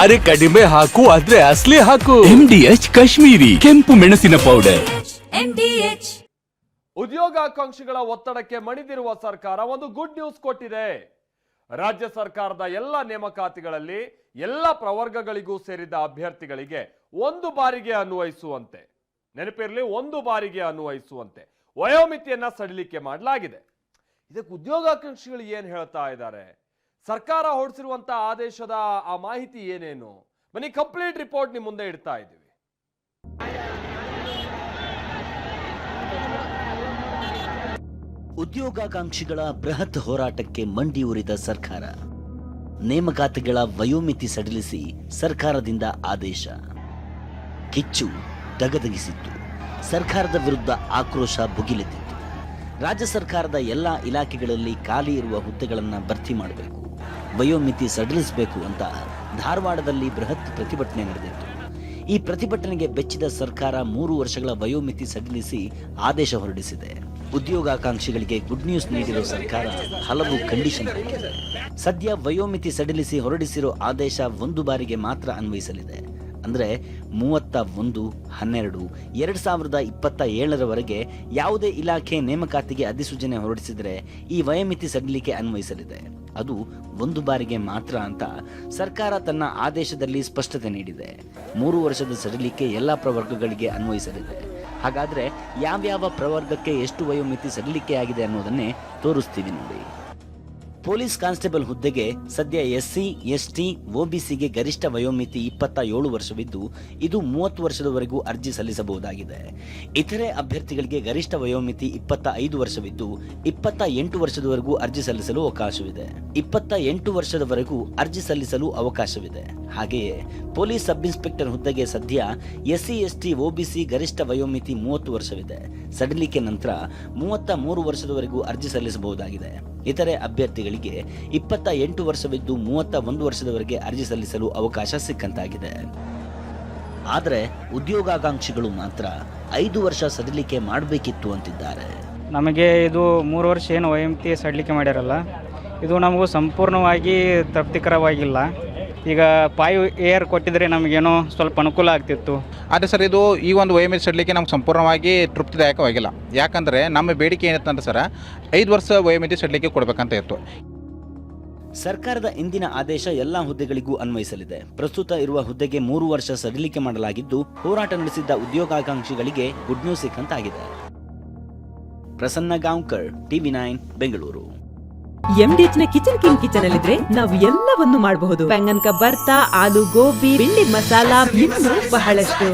ಅರೆ ಕಡಿಮೆ ಹಾಕು ಆದ್ರೆ ಅಸ್ಲಿ ಹಾಕು. MDH ಕಾಶ್ಮೀರಿ ಕೆಂಪು ಮೆಣಸಿನ ಪೌಡರ್. ಉದ್ಯೋಗಾಕಾಂಕ್ಷಿಗಳ ಒತ್ತಡಕ್ಕೆ ಮಣಿದಿರುವ ಸರ್ಕಾರ ಒಂದು ಗುಡ್ ನ್ಯೂಸ್ ಕೊಟ್ಟಿದೆ. ರಾಜ್ಯ ಸರ್ಕಾರದ ಎಲ್ಲ ನೇಮಕಾತಿಗಳಲ್ಲಿ ಎಲ್ಲ ಪ್ರವರ್ಗಗಳಿಗೂ ಸೇರಿದ ಅಭ್ಯರ್ಥಿಗಳಿಗೆ ಒಂದು ಬಾರಿಗೆ ಅನ್ವಯಿಸುವಂತೆ, ನೆನಪಿರಲಿ, ಒಂದು ಬಾರಿಗೆ ಅನ್ವಯಿಸುವಂತೆ ವಯೋಮಿತಿಯನ್ನ ಸಡಿಲಿಕೆ ಮಾಡಲಾಗಿದೆ. ಇದಕ್ಕೆ ಉದ್ಯೋಗಾಕಾಂಕ್ಷಿಗಳು ಏನ್ ಹೇಳ್ತಾ ಇದ್ದಾರೆ, ಸರ್ಕಾರ ಹೊರಡಿಸಿರುವಂತಹ ಆದೇಶದ ಆ ಮಾಹಿತಿ ಏನೇನು, ಬನ್ನಿ ಕಂಪ್ಲೀಟ್ ರಿಪೋರ್ಟ್ ನಿಮ್ಮ ಮುಂದೆ ಇಡ್ತಾ ಇದ್ದೀವಿ. ಉದ್ಯೋಗಾಕಾಂಕ್ಷಿಗಳ ಬೃಹತ್ ಹೋರಾಟಕ್ಕೆ ಮಂಡಿ ಉರಿದ ಸರ್ಕಾರ. ನೇಮಕಾತಿಗಳ ವಯೋಮಿತಿ ಸಡಿಲಿಸಿ ಸರ್ಕಾರದಿಂದ ಆದೇಶ. ಕಿಚ್ಚು ದಗದಗಿಸಿತ್ತು. ಸರ್ಕಾರದ ವಿರುದ್ಧ ಆಕ್ರೋಶ ಭುಗಿಲೆದ್ದಿತ್ತು. ರಾಜ್ಯ ಸರ್ಕಾರದ ಎಲ್ಲ ಇಲಾಖೆಗಳಲ್ಲಿ ಖಾಲಿ ಇರುವ ಹುದ್ದೆಗಳನ್ನು ಭರ್ತಿ ಮಾಡಬೇಕು, ವಯೋಮಿತಿ ಸಡಿಲಿಸಬೇಕು ಅಂತ ಧಾರವಾಡದಲ್ಲಿ ಬೃಹತ್ ಪ್ರತಿಭಟನೆ ನಡೆದಿತ್ತು. ಈ ಪ್ರತಿಭಟನೆಗೆ ಬೆಚ್ಚಿದ ಸರ್ಕಾರ 3 ವರ್ಷಗಳ ವಯೋಮಿತಿ ಸಡಿಲಿಸಿ ಆದೇಶ ಹೊರಡಿಸಿದೆ. ಉದ್ಯೋಗಾಕಾಂಕ್ಷಿಗಳಿಗೆ ಗುಡ್ ನ್ಯೂಸ್ ನೀಡಿರೋ ಸರ್ಕಾರ ಹಲವು ಕಂಡೀಷನ್ ಹಾಕಿದೆ. ಸದ್ಯ ವಯೋಮಿತಿ ಸಡಿಲಿಸಿ ಹೊರಡಿಸಿರೋ ಆದೇಶ ಒಂದು ಬಾರಿಗೆ ಮಾತ್ರ ಅನ್ವಯಿಸಲಿದೆ. ಅಂದರೆ 31/12/2027 ಯಾವುದೇ ಇಲಾಖೆ ನೇಮಕಾತಿಗೆ ಅಧಿಸೂಚನೆ ಹೊರಡಿಸಿದರೆ ಈ ವಯೋಮಿತಿ ಸಡಿಲಿಕೆ ಅನ್ವಯಿಸಲಿದೆ. ಅದು ಒಂದು ಬಾರಿಗೆ ಮಾತ್ರ ಅಂತ ಸರ್ಕಾರ ತನ್ನ ಆದೇಶದಲ್ಲಿ ಸ್ಪಷ್ಟತೆ ನೀಡಿದೆ. 3 ವರ್ಷದ ಸಡಿಲಿಕೆ ಎಲ್ಲ ಪ್ರವರ್ಗಗಳಿಗೆ ಅನ್ವಯಿಸಲಿದೆ. ಹಾಗಾದರೆ ಯಾವ್ಯಾವ ಪ್ರವರ್ಗಕ್ಕೆ ಎಷ್ಟು ವಯೋಮಿತಿ ಸಡಿಲಿಕೆಯಾಗಿದೆ ಅನ್ನೋದನ್ನೇ ತೋರಿಸ್ತೀವಿ ನೋಡಿ. ಪೊಲೀಸ್ ಕಾನ್ಸ್ಟೇಬಲ್ ಹುದ್ದೆಗೆ ಸದ್ಯ SC, ST, OBCಗೆ ಗರಿಷ್ಠ ವಯೋಮಿತಿ 27 ವರ್ಷವಿದ್ದು ಇದು 30 ವರ್ಷದವರೆಗೂ ಅರ್ಜಿ ಸಲ್ಲಿಸಬಹುದಾಗಿದೆ. ಇತರೆ ಅಭ್ಯರ್ಥಿಗಳಿಗೆ ಗರಿಷ್ಠ ವಯೋಮಿತಿ 25 ವರ್ಷವಿದ್ದು 28 ವರ್ಷದವರೆಗೂ ಅರ್ಜಿ ಸಲ್ಲಿಸಲು ಅವಕಾಶವಿದೆ. 28 ವರ್ಷದವರೆಗೂ ಅರ್ಜಿ ಸಲ್ಲಿಸಲು ಅವಕಾಶವಿದೆ. ಹಾಗೆಯೇ ಪೊಲೀಸ್ ಸಬ್ ಇನ್ಸ್ಪೆಕ್ಟರ್ ಹುದ್ದೆಗೆ ಸದ್ಯ SC, ST, OBC ಗರಿಷ್ಠ ವಯೋಮಿತಿ 30 ವರ್ಷವಿದೆ. ಸಡಿಲಿಕೆ ನಂತರ 33 ವರ್ಷದವರೆಗೂ ಅರ್ಜಿ ಸಲ್ಲಿಸಬಹುದಾಗಿದೆ. ಇತರೆ ಅಭ್ಯರ್ಥಿಗಳಿಗೆ 28 ವರ್ಷವಿದ್ದು 31 ವರ್ಷದವರೆಗೆ ಅರ್ಜಿ ಸಲ್ಲಿಸಲು ಅವಕಾಶ ಸಿಕ್ಕಂತಾಗಿದೆ. ಆದರೆ ಉದ್ಯೋಗಾಕಾಂಕ್ಷಿಗಳು ಮಾತ್ರ 5 ವರ್ಷ ಸಡಿಲಿಕೆ ಮಾಡಬೇಕಿತ್ತು ಅಂತಿದ್ದಾರೆ. ನಮಗೆ ಇದು 3 ವರ್ಷ ಏನು ವಯೋಮಿತಿ ಸಡಿಲಿಕೆ ಮಾಡ್ಯಾರಲ್ಲ, ಇದು ನಮಗೂ ಸಂಪೂರ್ಣವಾಗಿ ತೃಪ್ತಿಕರವಾಗಿಲ್ಲ. ಈಗ 5 ಇಯರ್ ಕೊಟ್ಟಿದ್ರೆ ನಮಗೇನೋ ಸ್ವಲ್ಪ ಅನುಕೂಲ ಆಗ್ತಿತ್ತು. ಆದರೆ ಸರ್, ಇದು ಈ ಒಂದು ವಯೋಮಿತಿ ಸಡಿಲಿಕೆ ನಮ್ಗೆ ಸಂಪೂರ್ಣವಾಗಿ ತೃಪ್ತಿದಾಯಕವಾಗಿಲ್ಲ. ಯಾಕಂದರೆ ನಮ್ಮ ಬೇಡಿಕೆ ಏನಿತ್ತಂದ್ರೆ ಸರ್, 5 ವರ್ಷ ವಯೋಮಿತಿ ಸಡಿಲಿಕೆ ಕೊಡಬೇಕಂತ ಇತ್ತು. ಸರ್ಕಾರದ ಇಂದಿನ ಆದೇಶ ಎಲ್ಲ ಹುದ್ದೆಗಳಿಗೂ ಅನ್ವಯಿಸಲಿದೆ. ಪ್ರಸ್ತುತ ಇರುವ ಹುದ್ದೆಗೆ 3 ವರ್ಷ ಸಡಿಲಿಕೆ ಮಾಡಲಾಗಿದ್ದು, ಹೋರಾಟ ನಡೆಸಿದ್ದ ಉದ್ಯೋಗಾಕಾಂಕ್ಷಿಗಳಿಗೆ ಗುಡ್ ನ್ಯೂಸ್ ಸಿಕ್ಕಂತಾಗಿದೆ. ಪ್ರಸನ್ನ ಗಾಂವ್ಕರ್, TV9 ಬೆಂಗಳೂರು. MDH ನ ಕಿಚನ್ ಅಲ್ಲಿದ್ರೆ ನಾವು ಎಲ್ಲವನ್ನು ಮಾಡಬಹುದು. ಬೆಂಗನ್ ಕಾ ಬರ್ತಾ, ಆಲೂ ಗೋಬಿ, ಭಿಂಡಿ ಮಸಾಲಾ, ಇನ್ನೂ ಬಹಳಷ್ಟು.